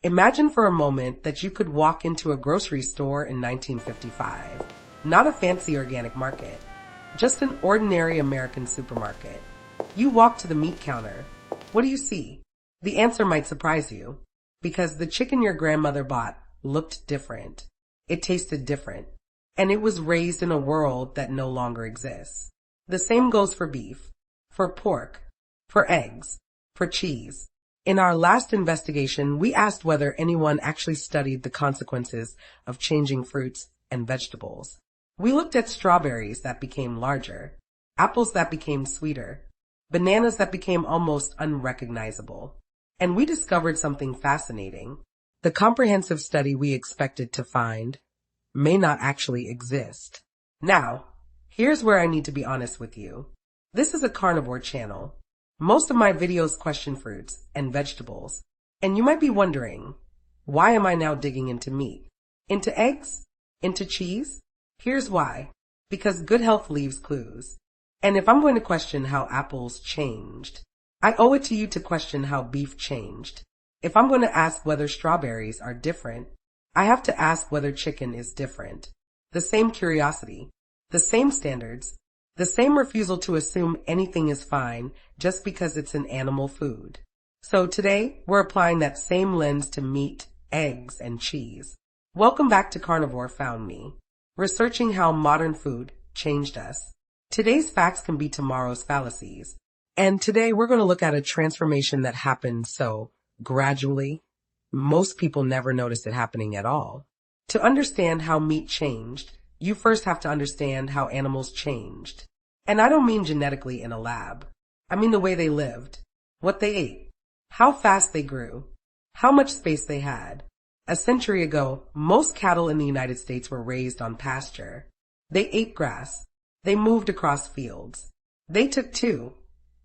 Imagine for a moment that you could walk into a grocery store in 1955. Not a fancy organic market, just an ordinary American supermarket. You walk to the meat counter. What do you see? The answer might surprise you, because the chicken your grandmother bought looked different. It tasted different, and it was raised in a world that no longer exists. The same goes for beef, for pork, for eggs, for cheese. In our last investigation, we asked whether anyone actually studied the consequences of changing fruits and vegetables. We looked at strawberries that became larger, apples that became sweeter, bananas that became almost unrecognizable. And we discovered something fascinating. The comprehensive study we expected to find may not actually exist. Now, here's where I need to be honest with you. This is a carnivore channel. Most of my videos question fruits and vegetables. And you might be wondering, why am I now digging into meat? Into eggs? Into cheese? Here's why. Because good health leaves clues. And if I'm going to question how apples changed, I owe it to you to question how beef changed. If I'm going to ask whether strawberries are different, I have to ask whether chicken is different. The same curiosity, the same standards, the same refusal to assume anything is fine just because it's an animal food. So today, we're applying that same lens to meat, eggs, and cheese. Welcome back to Carnivore Found Me, researching how modern food changed us. Today's facts can be tomorrow's fallacies. And today we're going to look at a transformation that happened so gradually, most people never noticed it happening at all. To understand how meat changed, you first have to understand how animals changed. And I don't mean genetically in a lab. I mean the way they lived, what they ate, how fast they grew, how much space they had. A century ago, most cattle in the United States were raised on pasture. They ate grass. They moved across fields. They took 2,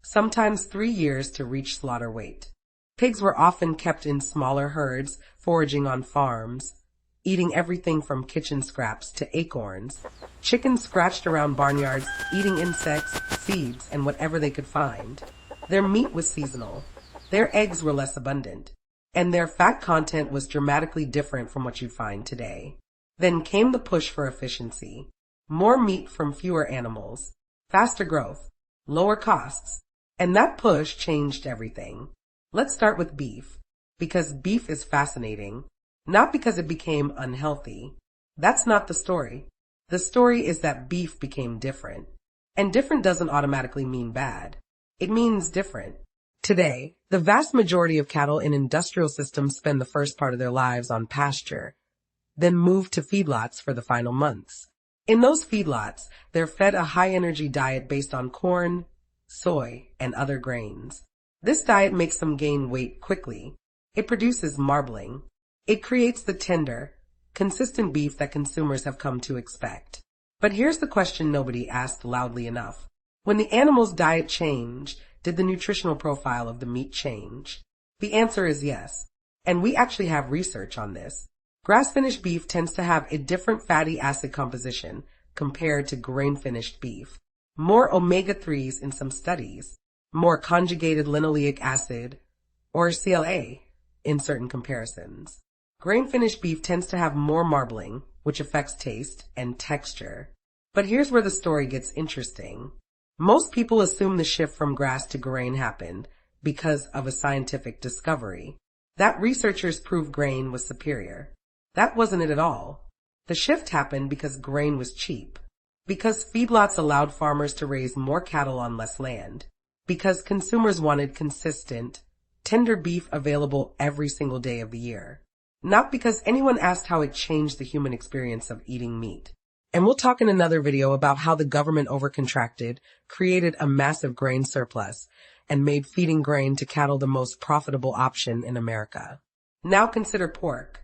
sometimes 3 years to reach slaughter weight. Pigs were often kept in smaller herds, foraging on farms, eating everything from kitchen scraps to acorns. Chickens scratched around barnyards, eating insects, seeds, and whatever they could find. Their meat was seasonal. Their eggs were less abundant. And their fat content was dramatically different from what you'd find today. Then came the push for efficiency. More meat from fewer animals, faster growth, lower costs. And that push changed everything. Let's start with beef, because beef is fascinating, not because it became unhealthy. That's not the story. The story is that beef became different. And different doesn't automatically mean bad. It means different. Today, the vast majority of cattle in industrial systems spend the first part of their lives on pasture, then move to feedlots for the final months. In those feedlots, they're fed a high-energy diet based on corn, soy, and other grains. This diet makes them gain weight quickly. It produces marbling. It creates the tender, consistent beef that consumers have come to expect. But here's the question nobody asked loudly enough. When the animal's diet changed, did the nutritional profile of the meat change? The answer is yes. And we actually have research on this. Grass-finished beef tends to have a different fatty acid composition compared to grain-finished beef. More omega-3s in some studies, more conjugated linoleic acid, or CLA, in certain comparisons. Grain-finished beef tends to have more marbling, which affects taste and texture. But here's where the story gets interesting. Most people assume the shift from grass to grain happened because of a scientific discovery. That researchers proved grain was superior. That wasn't it at all. The shift happened because grain was cheap. Because feedlots allowed farmers to raise more cattle on less land. Because consumers wanted consistent, tender beef available every single day of the year. Not because anyone asked how it changed the human experience of eating meat. And we'll talk in another video about how the government overcontracted, created a massive grain surplus, and made feeding grain to cattle the most profitable option in America. Now consider pork.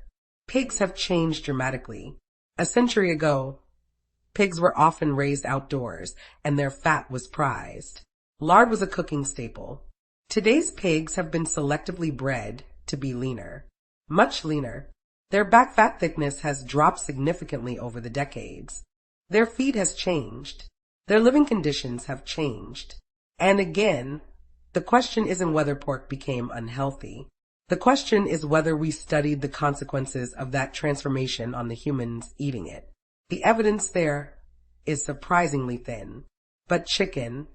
Pigs have changed dramatically. A century ago, pigs were often raised outdoors, and their fat was prized. Lard was a cooking staple. Today's pigs have been selectively bred to be leaner. Much leaner. Their back fat thickness has dropped significantly over the decades. Their feed has changed. Their living conditions have changed. And again, the question isn't whether pork became unhealthy. The question is whether we studied the consequences of that transformation on the humans eating it. The evidence there is surprisingly thin. But chicken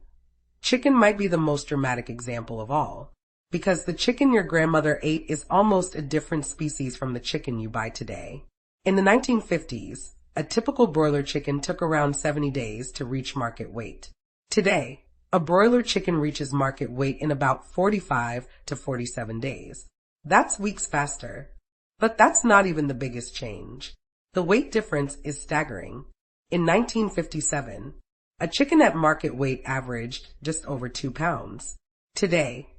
might be the most dramatic example of all. Because the chicken your grandmother ate is almost a different species from the chicken you buy today. In the 1950s, a typical broiler chicken took around 70 days to reach market weight. Today, a broiler chicken reaches market weight in about 45 to 47 days. That's weeks faster. But that's not even the biggest change. The weight difference is staggering. In 1957, a chicken at market weight averaged just over 2 pounds. Today,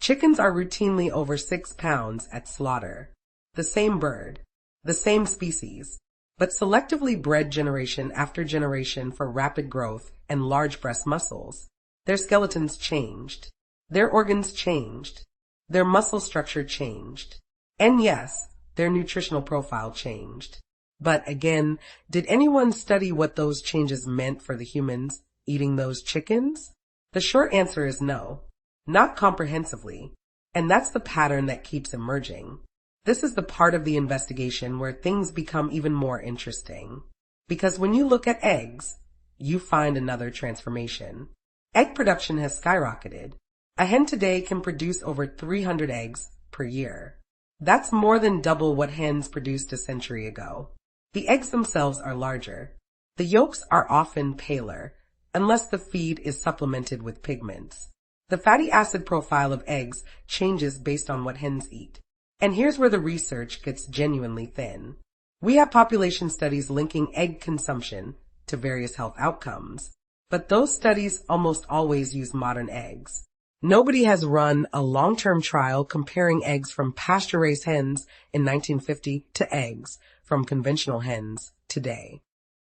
chickens are routinely over 6 pounds at slaughter. The same bird, the same species, but selectively bred generation after generation for rapid growth and large breast muscles. Their skeletons changed. Their organs changed. Their muscle structure changed. And yes, their nutritional profile changed. But again, did anyone study what those changes meant for the humans eating those chickens? The short answer is no. Not comprehensively. And that's the pattern that keeps emerging. This is the part of the investigation where things become even more interesting. Because when you look at eggs, you find another transformation. Egg production has skyrocketed. A hen today can produce over 300 eggs per year. That's more than double what hens produced a century ago. The eggs themselves are larger. The yolks are often paler, unless the feed is supplemented with pigments. The fatty acid profile of eggs changes based on what hens eat. And here's where the research gets genuinely thin. We have population studies linking egg consumption to various health outcomes, but those studies almost always use modern eggs. Nobody has run a long-term trial comparing eggs from pasture-raised hens in 1950 to eggs from conventional hens today.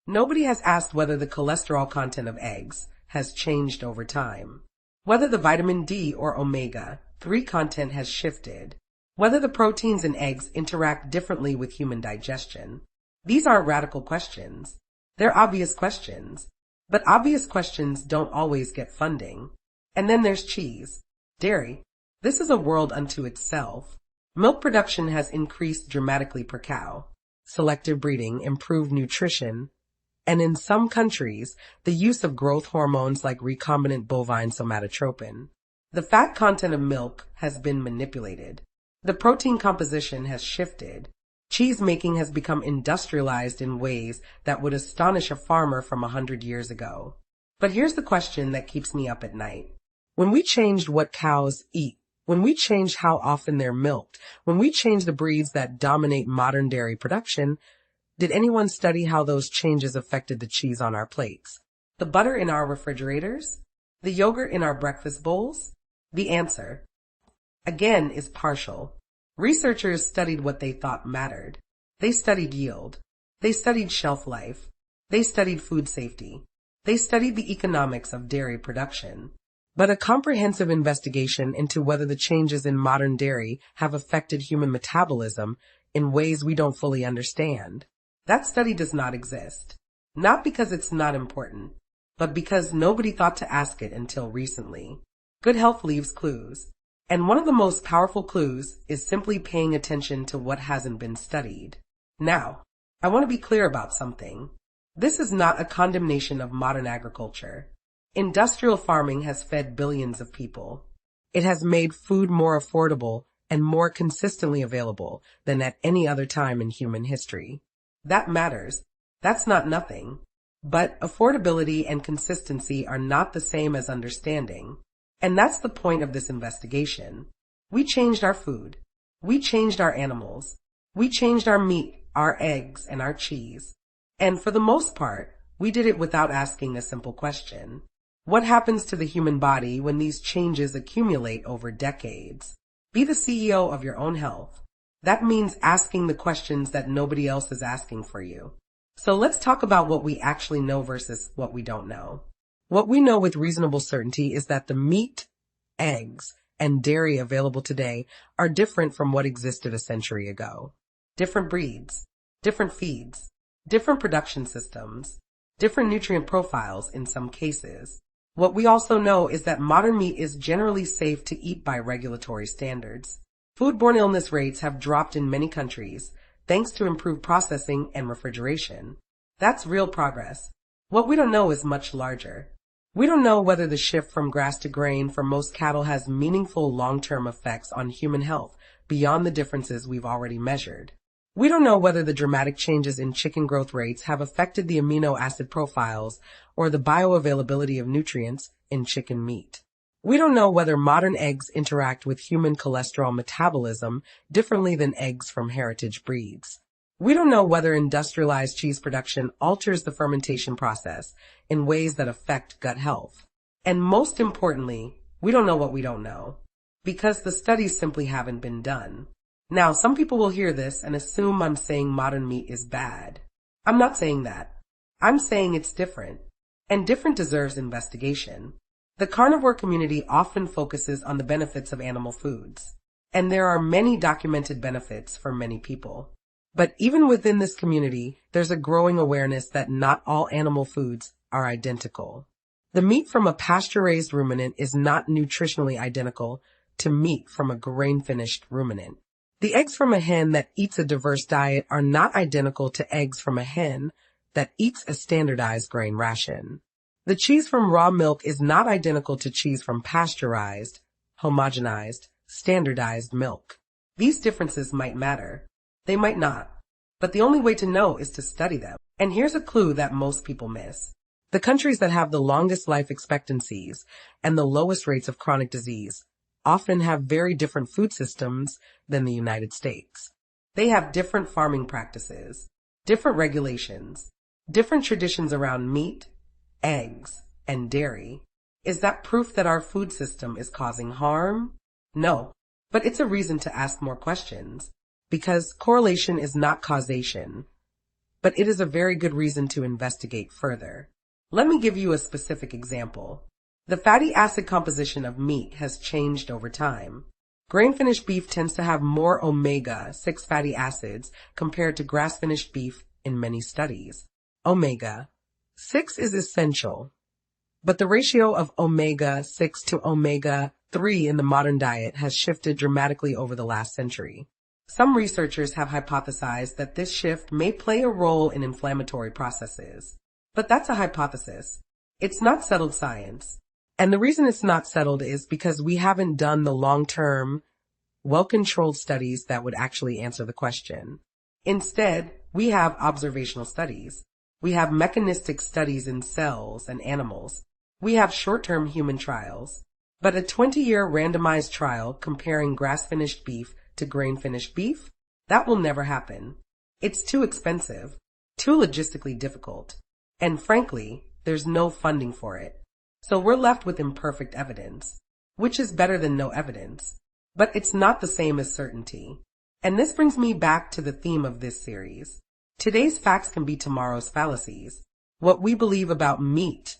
Nobody has asked whether the cholesterol content of eggs has changed over time, whether the vitamin D or omega-3 content has shifted, whether the proteins in eggs interact differently with human digestion. These aren't radical questions. They're obvious questions. But obvious questions don't always get funding. And then there's cheese. Dairy. This is a world unto itself. Milk production has increased dramatically per cow. Selective breeding improved nutrition. And in some countries, the use of growth hormones like recombinant bovine somatotropin. The fat content of milk has been manipulated. The protein composition has shifted. Cheese making has become industrialized in ways that would astonish a farmer from 100 years ago. But here's the question that keeps me up at night. When we changed what cows eat, when we changed how often they're milked, when we changed the breeds that dominate modern dairy production, did anyone study how those changes affected the cheese on our plates? The butter in our refrigerators? The yogurt in our breakfast bowls? The answer, again, is partial. Researchers studied what they thought mattered. They studied yield. They studied shelf life. They studied food safety. They studied the economics of dairy production. But a comprehensive investigation into whether the changes in modern dairy have affected human metabolism in ways we don't fully understand, that study does not exist. Not because it's not important, but because nobody thought to ask it until recently. Good health leaves clues. And one of the most powerful clues is simply paying attention to what hasn't been studied. Now, I want to be clear about something. This is not a condemnation of modern agriculture. Industrial farming has fed billions of people. It has made food more affordable and more consistently available than at any other time in human history. That matters. That's not nothing. But affordability and consistency are not the same as understanding. And that's the point of this investigation. We changed our food. We changed our animals. We changed our meat, our eggs, and our cheese. And for the most part, we did it without asking a simple question. What happens to the human body when these changes accumulate over decades? Be the CEO of your own health. That means asking the questions that nobody else is asking for you. So let's talk about what we actually know versus what we don't know. What we know with reasonable certainty is that the meat, eggs, and dairy available today are different from what existed a century ago. Different breeds, different feeds, different production systems, different nutrient profiles in some cases. What we also know is that modern meat is generally safe to eat by regulatory standards. Foodborne illness rates have dropped in many countries, thanks to improved processing and refrigeration. That's real progress. What we don't know is much larger. We don't know whether the shift from grass to grain for most cattle has meaningful long-term effects on human health beyond the differences we've already measured. We don't know whether the dramatic changes in chicken growth rates have affected the amino acid profiles or the bioavailability of nutrients in chicken meat. We don't know whether modern eggs interact with human cholesterol metabolism differently than eggs from heritage breeds. We don't know whether industrialized cheese production alters the fermentation process in ways that affect gut health. And most importantly, we don't know what we don't know, because the studies simply haven't been done. Now, some people will hear this and assume I'm saying modern meat is bad. I'm not saying that. I'm saying it's different, and different deserves investigation. The carnivore community often focuses on the benefits of animal foods, and there are many documented benefits for many people. But even within this community, there's a growing awareness that not all animal foods are identical. The meat from a pasture-raised ruminant is not nutritionally identical to meat from a grain-finished ruminant. The eggs from a hen that eats a diverse diet are not identical to eggs from a hen that eats a standardized grain ration. The cheese from raw milk is not identical to cheese from pasteurized, homogenized, standardized milk. These differences might matter. They might not. But the only way to know is to study them. And here's a clue that most people miss. The countries that have the longest life expectancies and the lowest rates of chronic disease often have very different food systems than the United States. They have different farming practices, different regulations, different traditions around meat, eggs, and dairy. Is that proof that our food system is causing harm? No, but it's a reason to ask more questions, because correlation is not causation, but it is a very good reason to investigate further. Let me give you a specific example. The fatty acid composition of meat has changed over time. Grain-finished beef tends to have more omega-6 fatty acids compared to grass-finished beef in many studies. Omega-6 is essential, but the ratio of omega-6 to omega-3 in the modern diet has shifted dramatically over the last century. Some researchers have hypothesized that this shift may play a role in inflammatory processes. But that's a hypothesis. It's not settled science. And the reason it's not settled is because we haven't done the long-term, well-controlled studies that would actually answer the question. Instead, we have observational studies. We have mechanistic studies in cells and animals. We have short-term human trials. But a 20-year randomized trial comparing grass-finished beef to grain-finished beef? That will never happen. It's too expensive, too logistically difficult, and frankly, there's no funding for it. So we're left with imperfect evidence, which is better than no evidence. But it's not the same as certainty. And this brings me back to the theme of this series. Today's facts can be tomorrow's fallacies. What we believe about meat,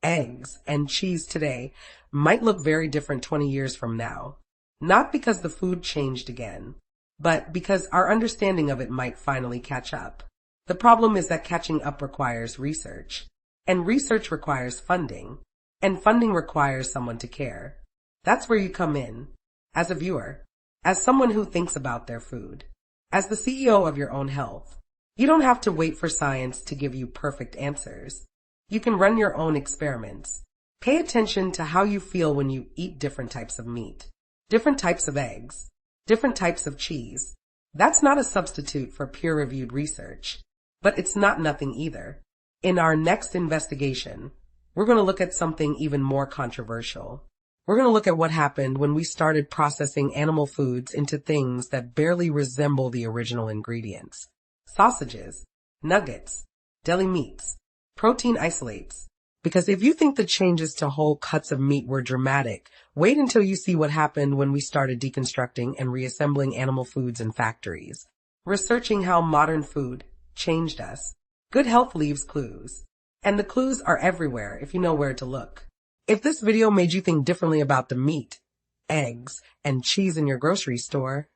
eggs, and cheese today might look very different 20 years from now. Not because the food changed again, but because our understanding of it might finally catch up. The problem is that catching up requires research, and research requires funding, and funding requires someone to care. That's where you come in, as a viewer, as someone who thinks about their food, as the CEO of your own health. You don't have to wait for science to give you perfect answers. You can run your own experiments. Pay attention to how you feel when you eat different types of meat, different types of eggs, different types of cheese. That's not a substitute for peer-reviewed research, but it's not nothing either. In our next investigation, we're going to look at something even more controversial. We're going to look at what happened when we started processing animal foods into things that barely resemble the original ingredients. Sausages, nuggets, deli meats, protein isolates. Because if you think the changes to whole cuts of meat were dramatic, wait until you see what happened when we started deconstructing and reassembling animal foods in factories. Researching how modern food changed us. Good health leaves clues. And the clues are everywhere if you know where to look. If this video made you think differently about the meat, eggs, and cheese in your grocery store,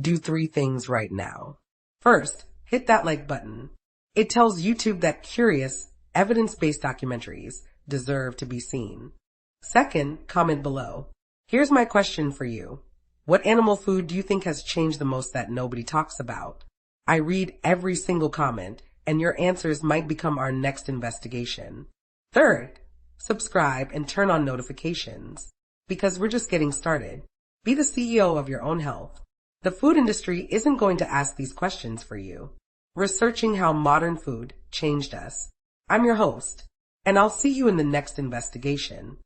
do 3 things right now. First, hit that like button. It tells YouTube that curious, evidence-based documentaries deserve to be seen. Second, comment below. Here's my question for you. What animal food do you think has changed the most that nobody talks about? I read every single comment, and your answers might become our next investigation. Third, subscribe and turn on notifications, because we're just getting started. Be the CEO of your own health. The food industry isn't going to ask these questions for you. We're searching how modern food changed us. I'm your host, and I'll see you in the next investigation.